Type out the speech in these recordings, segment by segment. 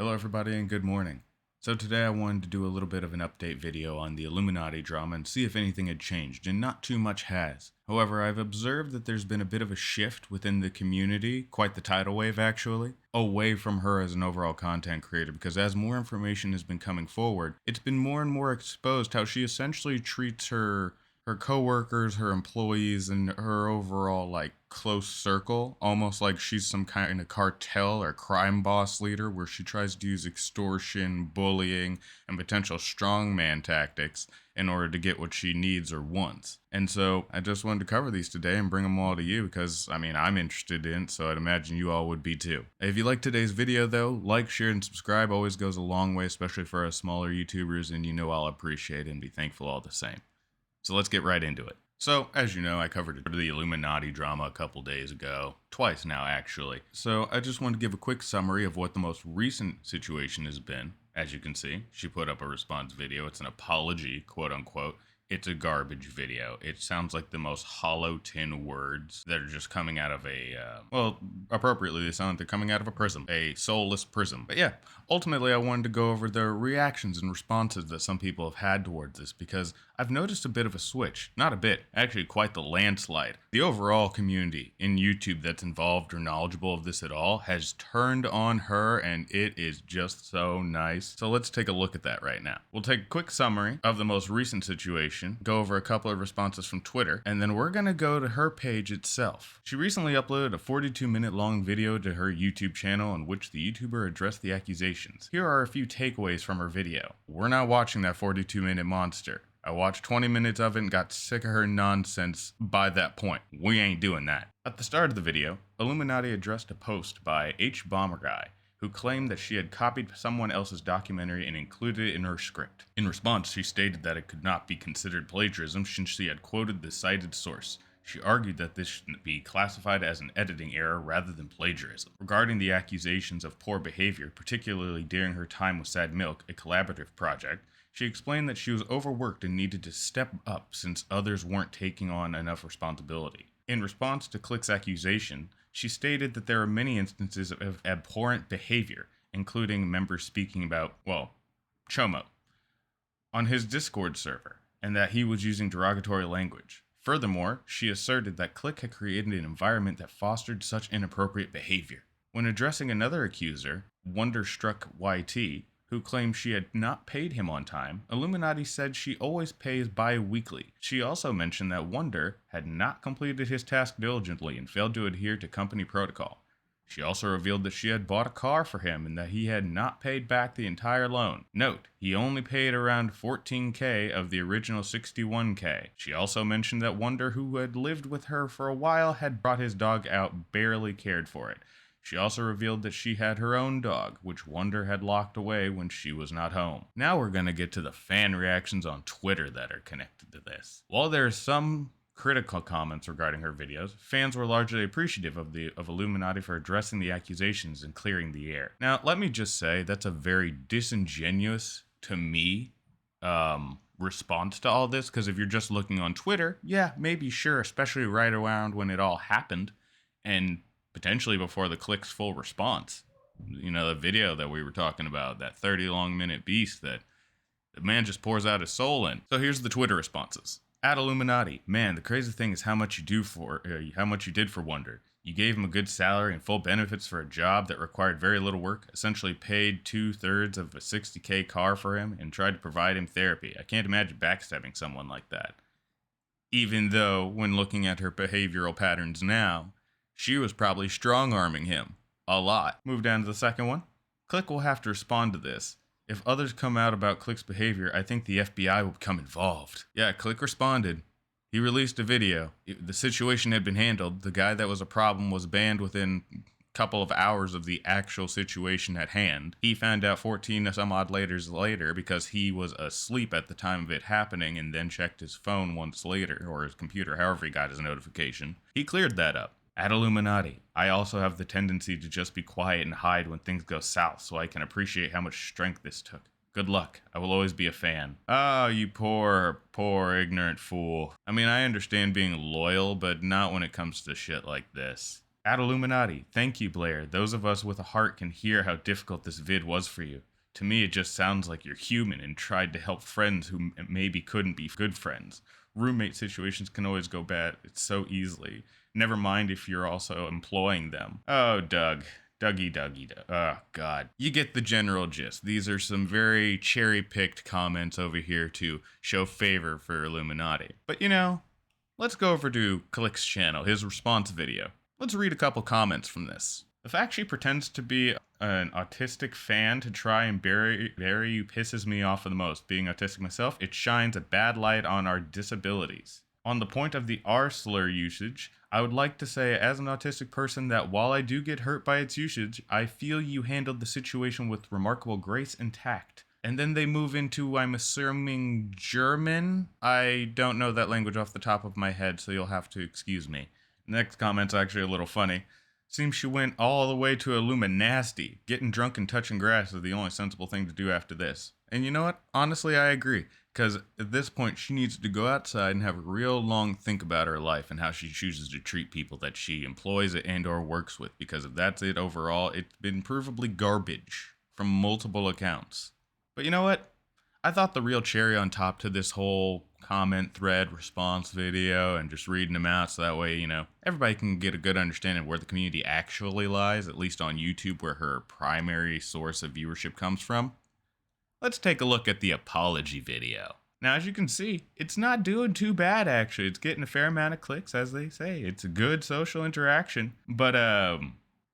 Hello everybody and good morning. So today I wanted to do a little bit of an update video on the Illuminati drama and see if anything had changed, and not too much has. However, I've observed that there's been a bit of a shift within the community, quite the tidal wave actually, away from her as an overall content creator, because as more information has been coming forward, it's been more and more exposed how she essentially treats her coworkers, her employees, and her overall close circle, almost like she's some kind of cartel or crime boss leader, where she tries to use extortion, bullying, and potential strongman tactics in order to get what she needs or wants. And so I just wanted to cover these today and bring them all to you because, I'm interested in it, so I'd imagine you all would be too. If you like today's video though, like, share, and subscribe always goes a long way, especially for us smaller YouTubers, and I'll appreciate it and be thankful all the same. So let's get right into it. So, as you know, I covered the Illuminati drama a couple days ago. Twice now, actually. So, I just want to give a quick summary of what the most recent situation has been. As you can see, she put up a response video. It's an apology, quote unquote. It's a garbage video. It sounds like the most hollow tin words that are just coming out of appropriately, they sound like they're coming out of a prism, a soulless prism. But yeah, ultimately I wanted to go over the reactions and responses that some people have had towards this, because I've noticed a bit of a switch. Not a bit, actually quite the landslide. The overall community in YouTube that's involved or knowledgeable of this at all has turned on her, and it is just so nice. So let's take a look at that right now. We'll take a quick summary of the most recent situation, go over a couple of responses from Twitter, and then we're gonna go to her page itself. She recently uploaded a 42-minute long video to her YouTube channel in which the YouTuber addressed the accusations. Here are a few takeaways from her video. We're not watching that 42-minute monster. I watched 20 minutes of it and got sick of her nonsense by that point. We ain't doing that. At the start of the video, Illuminaughtii addressed a post by H Bomber Guy, who claimed that she had copied someone else's documentary and included it in her script. In response, she stated that it could not be considered plagiarism since she had quoted the cited source. She argued that this should be classified as an editing error rather than plagiarism. Regarding the accusations of poor behavior, particularly during her time with Sad Milk, a collaborative project, she explained that she was overworked and needed to step up since others weren't taking on enough responsibility. In response to Click's accusation, she stated that there are many instances of abhorrent behavior, including members speaking about, Chomo, on his Discord server, and that he was using derogatory language. Furthermore, she asserted that Click had created an environment that fostered such inappropriate behavior. When addressing another accuser, Wonderstruck YT, who claimed she had not paid him on time, Illuminaughtii said she always pays bi-weekly. She also mentioned that Wonder had not completed his task diligently and failed to adhere to company protocol. She also revealed that she had bought a car for him and that he had not paid back the entire loan. Note, he only paid around $14K of the original $61K. She also mentioned that Wonder, who had lived with her for a while, had brought his dog out, barely cared for it. She also revealed that she had her own dog, which Wonder had locked away when she was not home. Now we're going to get to the fan reactions on Twitter that are connected to this. While there are some critical comments regarding her videos, fans were largely appreciative of Illuminaughtii for addressing the accusations and clearing the air. Now, let me just say that's a very disingenuous, to me, response to all this, because if you're just looking on Twitter, yeah, maybe sure, especially right around when it all happened, and potentially before the Click's full response. The video that we were talking about, that 30-long-minute beast that the man just pours out his soul in. So here's the Twitter responses. At Illuminaughtii, man, the crazy thing is how much you did for Wonder. You gave him a good salary and full benefits for a job that required very little work, essentially paid 2/3 of a $60K car for him, and tried to provide him therapy. I can't imagine backstabbing someone like that. Even though, when looking at her behavioral patterns now, she was probably strong-arming him. A lot. Move down to the second one. Click will have to respond to this. If others come out about Click's behavior, I think the FBI will become involved. Yeah, Click responded. He released a video. The situation had been handled. The guy that was a problem was banned within a couple of hours of the actual situation at hand. He found out 14 some odd later because he was asleep at the time of it happening and then checked his phone once later, or his computer, however he got his notification. He cleared that up. At Illuminaughtii, I also have the tendency to just be quiet and hide when things go south, so I can appreciate how much strength this took. Good luck. I will always be a fan. Oh, you poor ignorant fool. I understand being loyal, but not when it comes to shit like this. Illuminaughtii, thank you, Blair. Those of us with a heart can hear how difficult this vid was for you. To me, it just sounds like you're human and tried to help friends who maybe couldn't be good friends. Roommate situations can always go bad. It's so easily. Never mind if you're also employing them. Oh, Doug. Dougie. Oh, God. You get the general gist. These are some very cherry-picked comments over here to show favor for Illuminaughtii. But let's go over to Click's channel, his response video. Let's read a couple comments from this. The fact she pretends to be an autistic fan to try and bury you pisses me off the most. Being autistic myself, it shines a bad light on our disabilities. On the point of the R slur usage, I would like to say as an autistic person that while I do get hurt by its usage, I feel you handled the situation with remarkable grace and tact. And then they move into, I'm assuming, German? I don't know that language off the top of my head, so you'll have to excuse me. Next comment's actually a little funny. Seems she went all the way to iilluminaughtii. Getting drunk and touching grass is the only sensible thing to do after this. And you know what? Honestly, I agree. Because at this point, she needs to go outside and have a real long think about her life and how she chooses to treat people that she employs and or works with. Because if that's it overall, it's been provably garbage from multiple accounts. But you know what? I thought the real cherry on top to this whole comment thread response video and just reading them out so that way, everybody can get a good understanding of where the community actually lies, at least on YouTube where her primary source of viewership comes from. Let's take a look at the apology video. Now, as you can see, it's not doing too bad, actually. It's getting a fair amount of clicks, as they say. It's a good social interaction. But,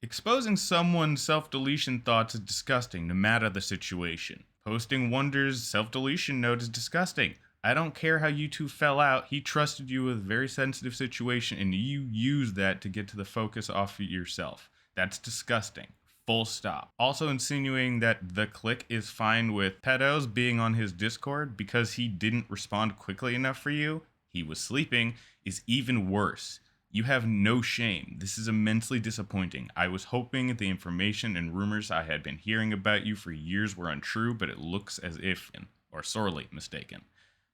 exposing someone's self-deletion thoughts is disgusting, no matter the situation. Posting Wonder's self-deletion note is disgusting. I don't care how you two fell out. He trusted you with a very sensitive situation, and you used that to get to the focus off of yourself. That's disgusting. Full stop. Also insinuating that the Click is fine with pedos being on his Discord because he didn't respond quickly enough for you, he was sleeping, is even worse. You have no shame. This is immensely disappointing. I was hoping the information and rumors I had been hearing about you for years were untrue, but it looks as if, or sorely mistaken.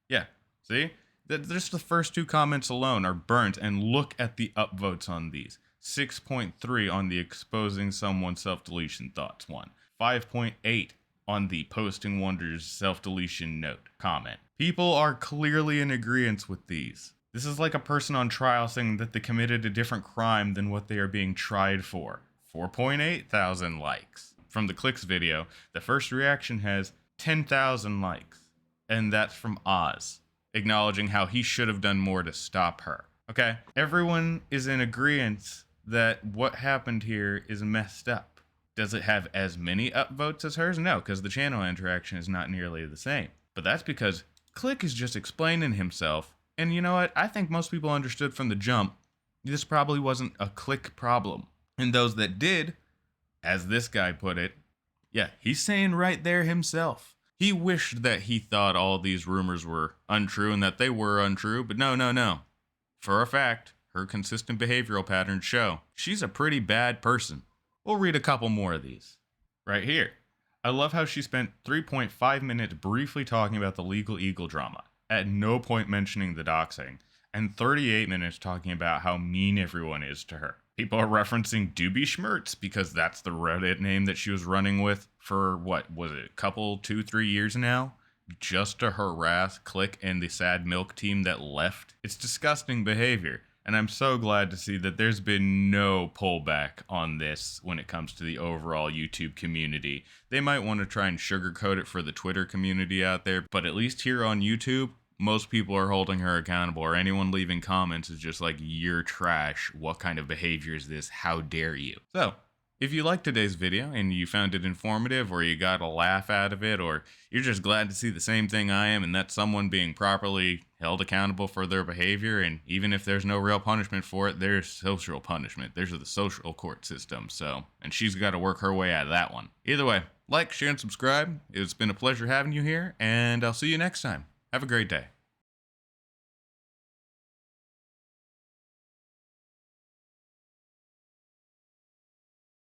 Yeah, see? Just the first two comments alone are burnt, and look at the upvotes on these. 6.3 on the exposing someone's self-deletion thoughts one. 5.8 on the posting Wonder's self-deletion note comment. People are clearly in agreement with these. This is like a person on trial saying that they committed a different crime than what they are being tried for. 4.8 thousand likes. From the Clicks video, the first reaction has 10,000 likes. And that's from Oz, acknowledging how he should have done more to stop her. Okay? Everyone is in agreement that what happened here is messed up. Does it have as many upvotes as hers? No, because the channel interaction is not nearly the same. But that's because Click is just explaining himself. And you know what? I think most people understood from the jump, this probably wasn't a Click problem. And those that did, as this guy put it, yeah, he's saying right there himself. He wished that he thought all these rumors were untrue and that they were untrue, but no. For a fact, her consistent behavioral patterns show she's a pretty bad person. We'll read a couple more of these. Right here. I love how she spent 3.5 minutes briefly talking about the legal eagle drama, at no point mentioning the doxing, and 38 minutes talking about how mean everyone is to her. People are referencing Doobie Schmertz because that's the Reddit name that she was running with for, what was it, a couple, 2-3 years now? Just to harass Click and the Sad Milk team that left. It's disgusting behavior. And I'm so glad to see that there's been no pullback on this when it comes to the overall YouTube community. They might want to try and sugarcoat it for the Twitter community out there, but at least here on YouTube, most people are holding her accountable, or anyone leaving comments is just like, you're trash. What kind of behavior is this? How dare you? So, if you liked today's video and you found it informative, or you got a laugh out of it, or you're just glad to see the same thing I am, and that's someone being properly held accountable for their behavior, and even if there's no real punishment for it, there's social punishment. There's the social court system, and she's got to work her way out of that one. Either way, like, share, and subscribe. It's been a pleasure having you here, and I'll see you next time. Have a great day.